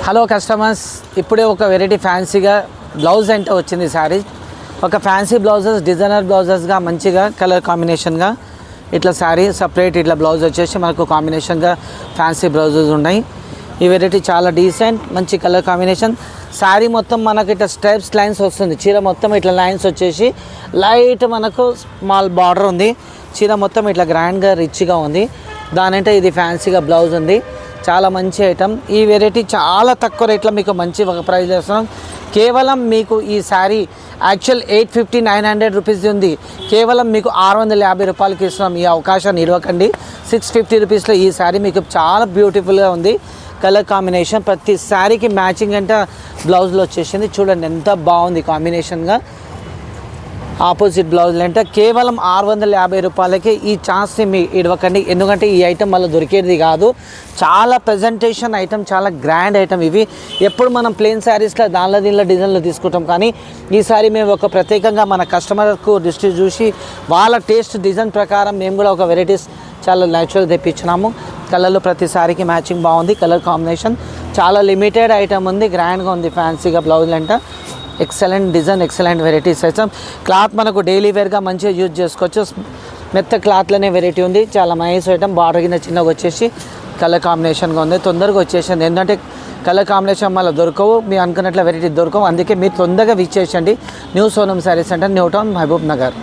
Hello customers, ఇప్పుడే ఒక variety ఫ్యాన్సీగా బ్లౌజ్ అంటే వచ్చింది శారీ. ఒక ఫ్యాన్సీ బ్లౌజెస్, డిజైనర్ బ్లౌజెస్గా మంచిగా కలర్ కాంబినేషన్గా ఇట్లా శారీ సపరేట్ ఇట్లా బ్లౌజ్ వచ్చేసి మనకు కాంబినేషన్గా ఫ్యాన్సీ బ్లౌజెస్ ఉన్నాయి. ఈ వెరైటీ చాలా డీసెంట్, మంచి కలర్ కాంబినేషన్. శారీ మొత్తం మనకు ఇట్లా స్ట్రైప్స్ లైన్స్ వస్తుంది. చీర మొత్తం ఇట్లా లైన్స్ వచ్చేసి లైట్ మనకు స్మాల్ బార్డర్ ఉంది. చీర మొత్తం ఇట్లా గ్రాండ్గా రిచ్గా ఉంది. దానంటే ఇది ఫ్యాన్సీగా బ్లౌజ్ ఉంది. చాలా మంచి ఐటమ్. ఈ వెరైటీ చాలా తక్కువ రేట్లో మీకు మంచి ఒక ప్రైస్ చేస్తున్నాం. కేవలం మీకు ఈ శారీ యాక్చువల్ 850-900 రూపీస్ ఉంది. కేవలం మీకు 650 రూపాయలకి ఇస్తున్నాం. ఈ అవకాశాన్ని ఇవ్వకండి. 650 రూపీస్లో ఈ శారీ మీకు చాలా బ్యూటిఫుల్గా ఉంది. కలర్ కాంబినేషన్ ప్రతి శారీకి మ్యాచింగ్ అంటే బ్లౌజ్లో వచ్చేసింది. చూడండి ఎంత బాగుంది కాంబినేషన్గా. ఆపోజిట్ బ్లౌజ్ అంటే కేవలం 650 రూపాయలకి ఈ ఛాన్స్ని మీ ఇవ్వకండి. ఎందుకంటే ఈ ఐటమ్ మళ్ళీ దొరికేది కాదు. చాలా ప్రజెంటేషన్ ఐటమ్, చాలా గ్రాండ్ ఐటమ్. ఇవి ఎప్పుడు మనం ప్లెయిన్ శారీస్లో దీనిలో డిజైన్లు తీసుకుంటాం, కానీ ఈసారి మేము ఒక ప్రత్యేకంగా మన కస్టమర్కు దృష్టి చూసి వాళ్ళ టేస్ట్ డిజైన్ ప్రకారం మేము కూడా ఒక వెరైటీస్ చాలా న్యాచురల్ తెప్పించినాము. కలర్లో ప్రతి శారీకి మ్యాచింగ్ బాగుంది. కలర్ కాంబినేషన్ చాలా లిమిటెడ్ ఐటమ్ ఉంది. గ్రాండ్గా ఉంది. ఫ్యాన్సీగా బ్లౌజ్ అంటే excellent design, excellent varieties item. Cloth మనకు డైలీ వేర్గా మంచిగా యూజ్ చేసుకోవచ్చు. మెత్త క్లాత్లోనే వెరైటీ ఉంది. చాలా నైస్ ఐటమ్. బార్డర్ కింద చిన్నగా వచ్చేసి కలర్ కాంబినేషన్గా ఉంది. తొందరగా వచ్చేసింది. ఎందుకంటే కలర్ కాంబినేషన్ మళ్ళీ దొరకవు, మీరు అనుకున్నట్ల వెరైటీ దొరకవు. అందుకే మీరు తొందరగా విచ్చేసండి. New Sonam saris centre, new town, Mahabub Nagar.